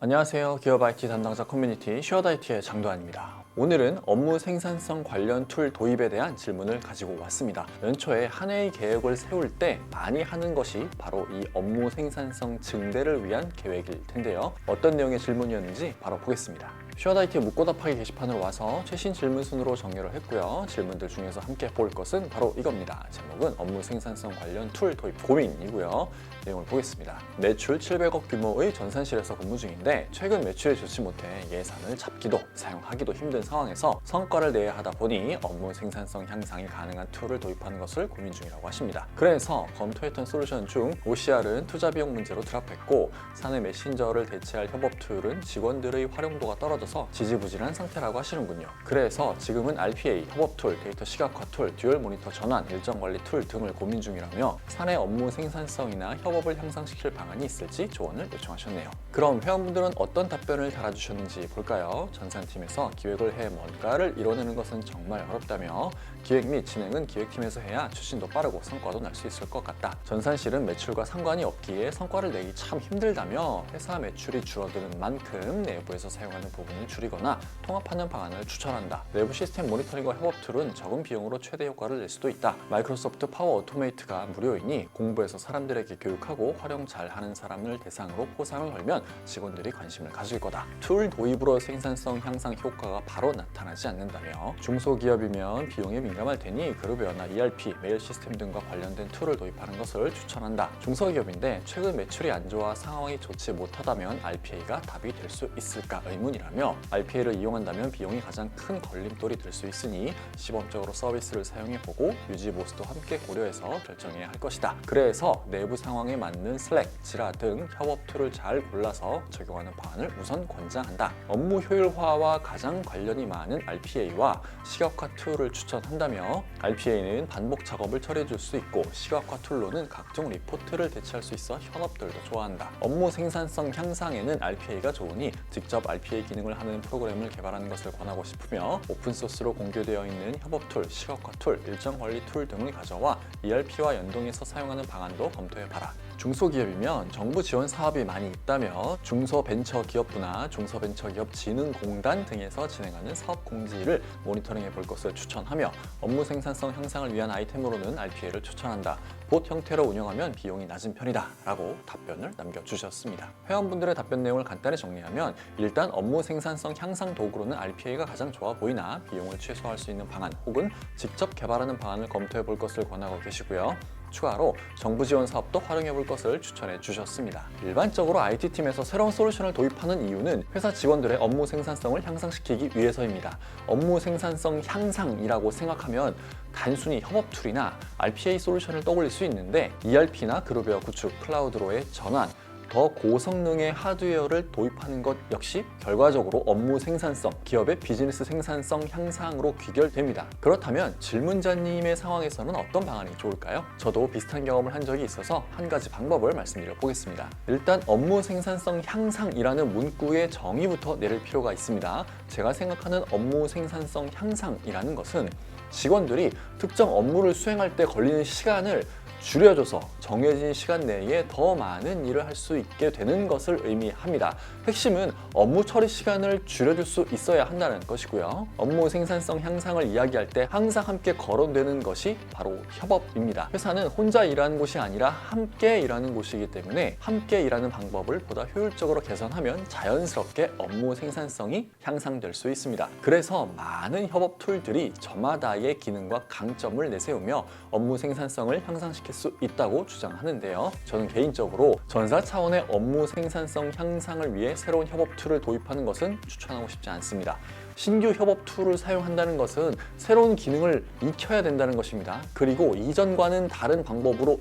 안녕하세요. 기업 IT 담당자 커뮤니티 쉐어드IT의 장도환입니다. 오늘은 업무 생산성 관련 툴 도입에 대한 질문을 가지고 왔습니다. 연초에 한 해의 계획을 세울 때 많이 하는 것이 바로 이 업무 생산성 증대를 위한 계획일 텐데요. 어떤 내용의 질문이었는지 바로 보겠습니다. 쉐어드IT 묻고 답하기 게시판으로 와서 최신 질문 순으로 정리를 했고요. 질문들 중에서 함께 볼 것은 바로 이겁니다. 제목은 업무 생산성 관련 툴 도입 고민이고요. 내용을 보겠습니다. 매출 700억 규모의 전산실에서 근무 중인데 최근 매출이 좋지 못해 예산을 잡기도 사용하기도 힘든 상황에서 성과를 내야 하다 보니 업무 생산성 향상이 가능한 툴을 도입하는 것을 고민 중이라고 하십니다. 그래서 검토했던 솔루션 중 OCR은 투자 비용 문제로 드랍했고 사내 메신저를 대체할 협업 툴은 직원들의 활용도가 떨어져서 지지부진한 상태라고 하시는군요. 그래서 지금은 RPA, 협업 툴, 데이터 시각화 툴, 듀얼 모니터 전환, 일정 관리 툴 등을 고민 중이라며 사내 업무 생산성이나 협업을 향상시킬 방안이 있을지 조언을 요청하셨네요. 그럼 회원분들은 어떤 답변을 달아주셨는지 볼까요? 전산팀에서 기획을 해 뭔가를 이뤄내는 것은 정말 어렵다며 기획 및 진행은 기획팀에서 해야 추진도 빠르고 성과도 날 수 있을 것 같다. 전산실은 매출과 상관이 없기에 성과를 내기 참 힘들다며 회사 매출이 줄어드는 만큼 내부에서 사용하는 부분을 줄이거나 통합하는 방안을 추천한다. 내부 시스템 모니터링과 협업 툴은 적은 비용으로 최대 효과를 낼 수도 있다. 마이크로소프트 파워 오토메이트가 무료이니 공부해서 사람들에게 교육하고 활용 잘하는 사람을 대상으로 포상을 걸면 직원들이 관심을 가질 거다. 툴 도입으로 생산성 향상 효과가 바로 나타나지 않는다며 중소기업이면 비용에 민감할 테니 그룹웨어나 ERP, 메일 시스템 등과 관련된 툴을 도입하는 것을 추천한다. 중소기업인데 최근 매출이 안 좋아 상황이 좋지 못하다면 RPA가 답이 될 수 있을까 의문이라며 RPA를 이용한다면 비용이 가장 큰 걸림돌이 될 수 있으니 시범적으로 서비스를 사용해보고 유지 보수도 함께 고려해서 결정해야 할 것이다. 그래서 내부 상황에 맞는 슬랙, 지라 등 협업 툴을 잘 골라서 적용하는 방안을 우선 권장한다. 업무 효율화와 가장 관련이 많은 RPA와 시각화 툴을 추천한다며 RPA는 반복 작업을 처리해줄 수 있고 시각화 툴로는 각종 리포트를 대체할 수 있어 현업들도 좋아한다. 업무 생산성 향상에는 RPA가 좋으니 직접 RPA 기능을 하는 프로그램을 개발하는 것을 권하고 싶으며 오픈소스로 공개되어 있는 협업 툴, 시각화 툴, 일정 관리 툴 등을 가져와 ERP와 연동해서 사용하는 방안도 검토해봐라. 중소기업이면 정부 지원 사업이 많이 있다며 중소벤처기업부나 중소벤처기업진흥공단 등에서 진행하는 사업 공지를 모니터링해 볼 것을 추천하며 업무 생산성 향상을 위한 아이템으로는 RPA를 추천한다. 봇 형태로 운영하면 비용이 낮은 편이다 라고 답변을 남겨주셨습니다. 회원분들의 답변 내용을 간단히 정리하면 일단 업무 생산성 향상 도구로는 RPA가 가장 좋아 보이나 비용을 최소화할 수 있는 방안 혹은 직접 개발하는 방안을 검토해 볼 것을 권하고 계시고요. 추가로 정부 지원 사업도 활용해 볼 것을 추천해 주셨습니다. 일반적으로 IT팀에서 새로운 솔루션을 도입하는 이유는 회사 직원들의 업무 생산성을 향상시키기 위해서입니다. 업무 생산성 향상이라고 생각하면 단순히 협업 툴이나 RPA 솔루션을 떠올릴 수 있는데 ERP나 그룹웨어 구축, 클라우드로의 전환, 더 고성능의 하드웨어를 도입하는 것 역시 결과적으로 업무 생산성, 기업의 비즈니스 생산성 향상으로 귀결됩니다. 그렇다면 질문자님의 상황에서는 어떤 방안이 좋을까요? 저도 비슷한 경험을 한 적이 있어서 한 가지 방법을 말씀드려 보겠습니다. 일단 업무 생산성 향상이라는 문구의 정의부터 내릴 필요가 있습니다. 제가 생각하는 업무 생산성 향상이라는 것은 직원들이 특정 업무를 수행할 때 걸리는 시간을 줄여줘서 정해진 시간 내에 더 많은 일을 할 수 있게 되는 것을 의미합니다. 핵심은 업무 처리 시간을 줄여줄 수 있어야 한다는 것이고요. 업무 생산성 향상을 이야기할 때 항상 함께 거론되는 것이 바로 협업입니다. 회사는 혼자 일하는 곳이 아니라 함께 일하는 곳이기 때문에 함께 일하는 방법을 보다 효율적으로 개선하면 자연스럽게 업무 생산성이 향상될 수 있습니다. 그래서 많은 협업 툴들이 저마다의 기능과 강점을 내세우며 업무 생산성을 향상시킬 수 있다고 주장하는데요. 저는 개인적으로 전사 차원의 업무 생산성 향상을 위해 새로운 협업 툴을 도입하는 것은 추천하고 싶지 않습니다. 신규 협업 툴을 사용한다는 것은 새로운 기능을 익혀야 된다는 것입니다. 그리고 이전과는 다른 방법으로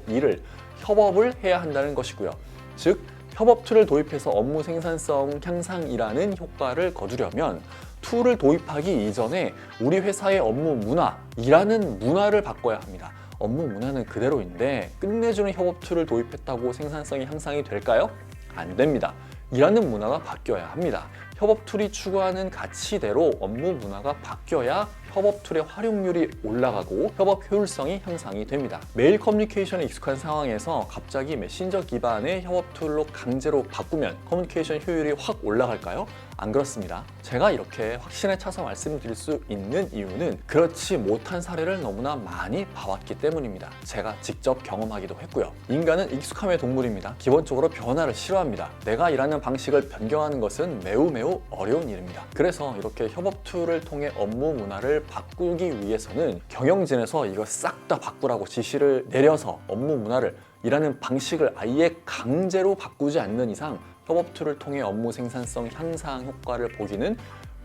협업을 해야 한다는 것이고요. 즉, 협업 툴을 도입해서 업무 생산성 향상이라는 효과를 거두려면 툴을 도입하기 이전에 우리 회사의 업무 문화, 일하는 문화를 바꿔야 합니다. 업무 문화는 그대로인데 끝내주는 협업 툴을 도입했다고 생산성이 향상이 될까요? 안 됩니다. 일하는 문화가 바뀌어야 합니다. 협업 툴이 추구하는 가치대로 업무 문화가 바뀌어야 협업 툴의 활용률이 올라가고 협업 효율성이 향상이 됩니다. 메일 커뮤니케이션에 익숙한 상황에서 갑자기 메신저 기반의 협업 툴로 강제로 바꾸면 커뮤니케이션 효율이 확 올라갈까요? 안 그렇습니다. 제가 이렇게 확신에 차서 말씀드릴 수 있는 이유는 그렇지 못한 사례를 너무나 많이 봐왔기 때문입니다. 제가 직접 경험하기도 했고요. 인간은 익숙함의 동물입니다. 기본적으로 변화를 싫어합니다. 내가 일하는 방식을 변경하는 것은 매우 어려운 일입니다. 그래서 이렇게 협업 툴을 통해 업무 문화를 바꾸기 위해서는 경영진에서 이거 싹 다 바꾸라고 지시를 내려서 업무 문화를 일하는 방식을 아예 강제로 바꾸지 않는 이상 협업 툴을 통해 업무 생산성 향상 효과를 보기는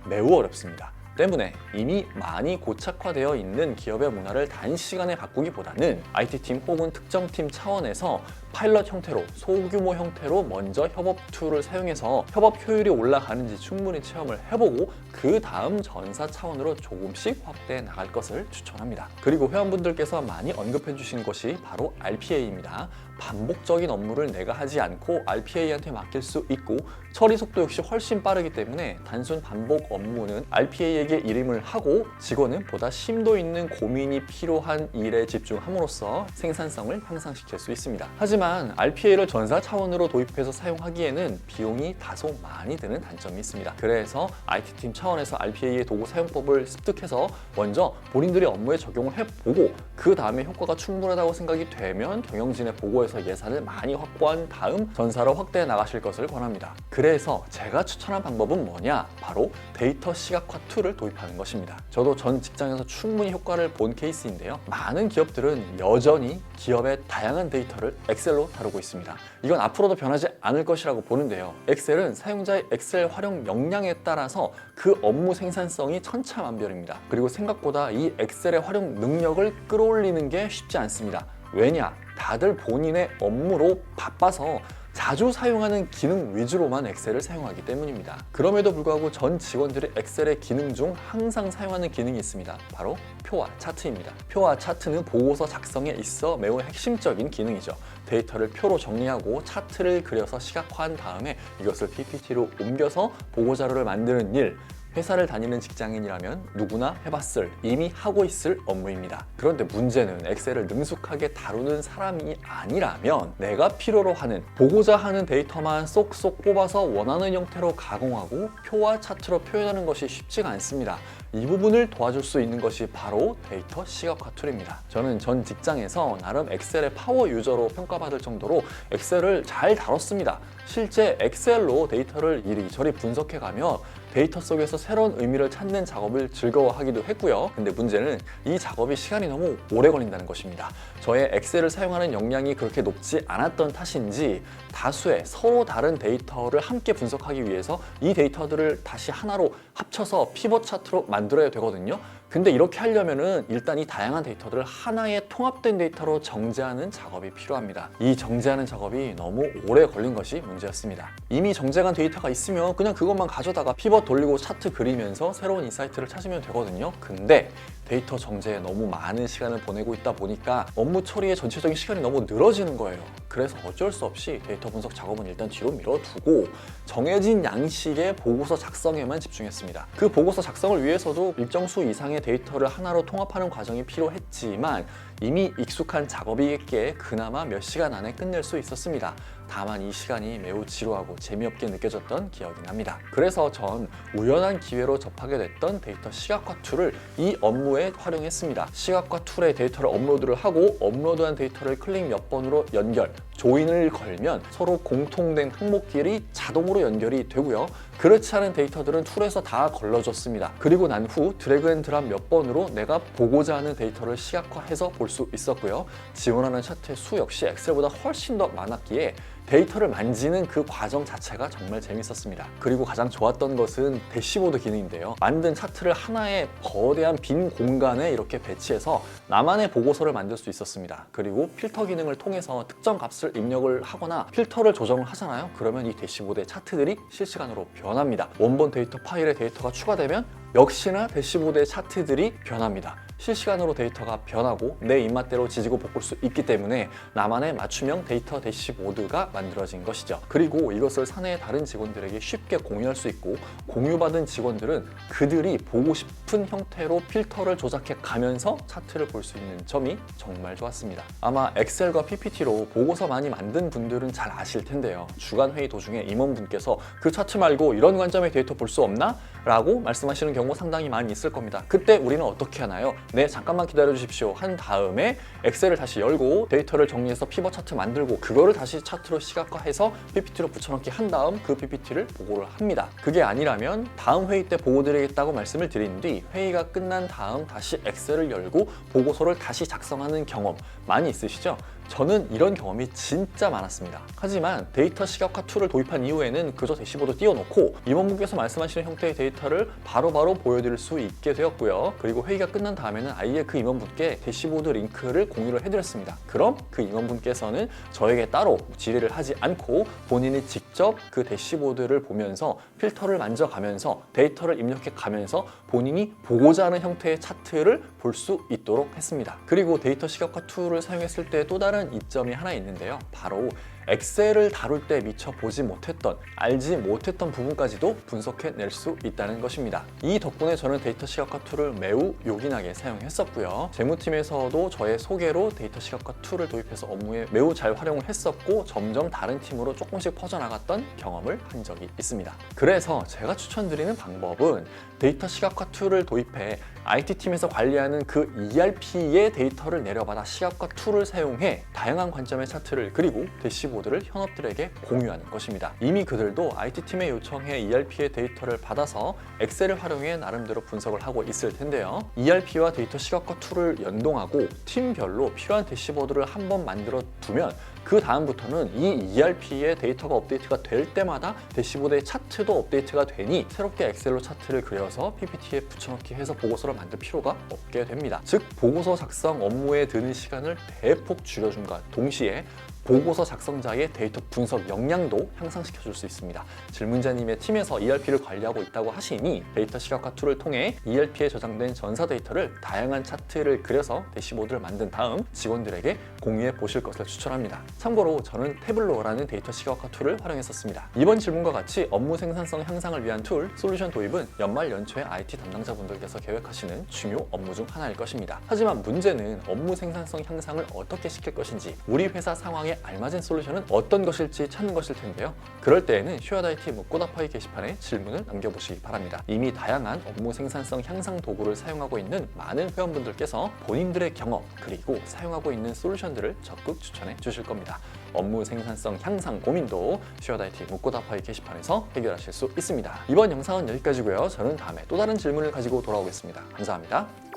매우 어렵습니다. 때문에 이미 많이 고착화되어 있는 기업의 문화를 단시간에 바꾸기보다는 IT팀 혹은 특정팀 차원에서 파일럿 형태로 소규모 형태로 먼저 협업 툴을 사용해서 협업 효율이 올라가는지 충분히 체험을 해보고 그 다음 전사 차원으로 조금씩 확대해 나갈 것을 추천합니다. 그리고 회원분들께서 많이 언급해 주신 것이 바로 RPA입니다. 반복적인 업무를 내가 하지 않고 RPA한테 맡길 수 있고 처리 속도 역시 훨씬 빠르기 때문에 단순 반복 업무는 RPA에게 일임을 하고 직원은 보다 심도 있는 고민이 필요한 일에 집중함으로써 생산성을 향상시킬 수 있습니다. 하지만 RPA를 전사 차원으로 도입해서 사용하기에는 비용이 다소 많이 드는 단점이 있습니다. 그래서 IT팀 차원에서 RPA의 도구 사용법을 습득해서 먼저 본인들이 업무에 적용을 해보고 그 다음에 효과가 충분하다고 생각이 되면 경영진에 보고해서 예산을 많이 확보한 다음 전사로 확대해 나가실 것을 권합니다. 그래서 제가 추천한 방법은 뭐냐? 바로 데이터 시각화 툴을 도입하는 것입니다. 저도 전 직장에서 충분히 효과를 본 케이스인데요. 많은 기업들은 여전히 기업의 다양한 데이터를 엑셀로 다루고 있습니다. 이건 앞으로도 변하지 않을 것이라고 보는데요. 엑셀은 사용자의 엑셀 활용 역량에 따라서 그 업무 생산성이 천차만별입니다. 그리고 생각보다 이 엑셀의 활용 능력을 끌어올리는 게 쉽지 않습니다. 왜냐? 다들 본인의 업무로 바빠서 자주 사용하는 기능 위주로만 엑셀을 사용하기 때문입니다. 그럼에도 불구하고 전 직원들이 엑셀의 기능 중 항상 사용하는 기능이 있습니다. 바로 표와 차트입니다. 표와 차트는 보고서 작성에 있어 매우 핵심적인 기능이죠. 데이터를 표로 정리하고 차트를 그려서 시각화한 다음에 이것을 PPT로 옮겨서 보고자료를 만드는 일, 회사를 다니는 직장인이라면 누구나 해봤을, 이미 하고 있을 업무입니다. 그런데 문제는 엑셀을 능숙하게 다루는 사람이 아니라면 내가 필요로 하는, 보고자 하는 데이터만 쏙쏙 뽑아서 원하는 형태로 가공하고 표와 차트로 표현하는 것이 쉽지가 않습니다. 이 부분을 도와줄 수 있는 것이 바로 데이터 시각화 툴입니다. 저는 전 직장에서 나름 엑셀의 파워 유저로 평가받을 정도로 엑셀을 잘 다뤘습니다. 실제 엑셀로 데이터를 이리저리 분석해가며 데이터 속에서 새로운 의미를 찾는 작업을 즐거워하기도 했고요. 근데 문제는 이 작업이 시간이 너무 오래 걸린다는 것입니다. 저의 엑셀을 사용하는 역량이 그렇게 높지 않았던 탓인지 다수의 서로 다른 데이터를 함께 분석하기 위해서 이 데이터들을 다시 하나로 합쳐서 피벗 차트로 만들어야 되거든요. 근데 이렇게 하려면은 일단 이 다양한 데이터들을 하나의 통합된 데이터로 정제하는 작업이 필요합니다. 이 정제하는 작업이 너무 오래 걸린 것이 문제였습니다. 이미 정제한 데이터가 있으면 그냥 그것만 가져다가 피벗 돌리고 차트 그리면서 새로운 인사이트를 찾으면 되거든요. 근데 데이터 정제에 너무 많은 시간을 보내고 있다 보니까 업무 처리의 전체적인 시간이 너무 늘어지는 거예요. 그래서 어쩔 수 없이 데이터 분석 작업은 일단 뒤로 밀어두고 정해진 양식의 보고서 작성에만 집중했습니다. 그 보고서 작성을 위해서도 일정 수 이상의 데이터를 하나로 통합하는 과정이 필요했지만 이미 익숙한 작업이기에 그나마 몇 시간 안에 끝낼 수 있었습니다. 다만 이 시간이 매우 지루하고 재미없게 느껴졌던 기억이 납니다. 그래서 전 우연한 기회로 접하게 됐던 데이터 시각화 툴을 이 업무에 활용했습니다. 시각화 툴에 데이터를 업로드를 하고 업로드한 데이터를 클릭 몇 번으로 연결, 조인을 걸면 서로 공통된 항목끼리 자동으로 연결이 되고요. 그렇지 않은 데이터들은 툴에서 다 걸러졌습니다. 그리고 난 후 드래그 앤 드랍 몇 번으로 내가 보고자 하는 데이터를 시각화해서 볼 수 있었고요. 지원하는 차트의 수 역시 엑셀보다 훨씬 더 많았기에 데이터를 만지는 그 과정 자체가 정말 재밌었습니다. 그리고 가장 좋았던 것은 대시보드 기능인데요. 만든 차트를 하나의 거대한 빈 공간에 이렇게 배치해서 나만의 보고서를 만들 수 있었습니다. 그리고 필터 기능을 통해서 특정 값을 입력을 하거나 필터를 조정을 하잖아요. 그러면 이 대시보드의 차트들이 실시간으로 변합니다. 원본 데이터 파일에 데이터가 추가되면 역시나 대시보드의 차트들이 변합니다. 실시간으로 데이터가 변하고 내 입맛대로 지지고 볶을 수 있기 때문에 나만의 맞춤형 데이터 대시보드가 만들어진 것이죠. 그리고 이것을 사내의 다른 직원들에게 쉽게 공유할 수 있고, 공유받은 직원들은 그들이 보고 싶은 형태로 필터를 조작해 가면서 차트를 볼 수 있는 점이 정말 좋았습니다. 아마 엑셀과 PPT로 보고서 많이 만든 분들은 잘 아실 텐데요. 주간 회의 도중에 임원분께서 그 차트 말고 이런 관점의 데이터 볼 수 없나? 라고 말씀하시는 경우 상당히 많이 있을 겁니다. 그때 우리는 어떻게 하나요? 네, 잠깐만 기다려 주십시오 한 다음에 엑셀을 다시 열고 데이터를 정리해서 피벗 차트 만들고 그거를 다시 차트로 시각화해서 PPT로 붙여넣기 한 다음 그 PPT를 보고를 합니다. 그게 아니라면 다음 회의 때 보고 드리겠다고 말씀을 드린 뒤 회의가 끝난 다음 다시 엑셀을 열고 보고서를 다시 작성하는 경험 많이 있으시죠? 저는 이런 경험이 진짜 많았습니다. 하지만 데이터 시각화 툴을 도입한 이후에는 그저 대시보드 띄워놓고 임원분께서 말씀하시는 형태의 데이터를 바로바로 보여드릴 수 있게 되었고요. 그리고 회의가 끝난 다음에는 아예 그 임원분께 대시보드 링크를 공유를 해드렸습니다. 그럼 그 임원분께서는 저에게 따로 질의를 하지 않고 본인이 직접 그 대시보드를 보면서 필터를 만져가면서 데이터를 입력해 가면서 본인이 보고자 하는 형태의 차트를 볼 수 있도록 했습니다. 그리고 데이터 시각화 툴을 사용했을 때 또 다른 이점이 하나 있는데요. 바로 엑셀을 다룰 때 미처 보지 못했던, 알지 못했던 부분까지도 분석해낼 수 있다는 것입니다. 이 덕분에 저는 데이터 시각화 툴을 매우 요긴하게 사용했었고요. 재무팀에서도 저의 소개로 데이터 시각화 툴을 도입해서 업무에 매우 잘 활용을 했었고 점점 다른 팀으로 조금씩 퍼져나갔던 경험을 한 적이 있습니다. 그래서 제가 추천드리는 방법은 데이터 시각화 툴을 도입해 IT팀에서 관리하는 그 ERP의 데이터를 내려받아 시각화 툴을 사용해 다양한 관점의 차트를 그리고 대시보드를 현업들에게 공유하는 것입니다. 이미 그들도 IT팀에 요청해 ERP의 데이터를 받아서 엑셀을 활용해 나름대로 분석을 하고 있을 텐데요. ERP와 데이터 시각화 툴을 연동하고 팀별로 필요한 대시보드를 한번 만들어 두면 그 다음부터는 이 ERP의 데이터가 업데이트가 될 때마다 대시보드의 차트도 업데이트가 되니 새롭게 엑셀로 차트를 그려서 PPT에 붙여넣기 해서 보고서를 만들 필요가 없게 됩니다. 즉 보고서 작성 업무에 드는 시간을 대폭 줄여준과 동시에 보고서 작성자의 데이터 분석 역량도 향상시켜 줄 수 있습니다. 질문자님의 팀에서 ERP를 관리하고 있다고 하시니 데이터 시각화 툴을 통해 ERP에 저장된 전사 데이터를 다양한 차트를 그려서 대시보드를 만든 다음 직원들에게 공유해 보실 것을 추천합니다. 참고로 저는 태블로라는 데이터 시각화 툴을 활용했었습니다. 이번 질문과 같이 업무 생산성 향상을 위한 툴, 솔루션 도입은 연말 연초에 IT 담당자분들께서 계획하시는 중요 업무 중 하나일 것입니다. 하지만 문제는 업무 생산성 향상을 어떻게 시킬 것인지, 우리 회사 상황에 알맞은 솔루션은 어떤 것일지 찾는 것일 텐데요. 그럴 때에는 슈어다이티 묻고답하기 게시판에 질문을 남겨보시기 바랍니다. 이미 다양한 업무 생산성 향상 도구를 사용하고 있는 많은 회원분들께서 본인들의 경험 그리고 사용하고 있는 솔루션들을 적극 추천해 주실 겁니다. 업무 생산성 향상 고민도 슈어다이티 묻고답하기 게시판에서 해결하실 수 있습니다. 이번 영상은 여기까지고요. 저는 다음에 또 다른 질문을 가지고 돌아오겠습니다. 감사합니다.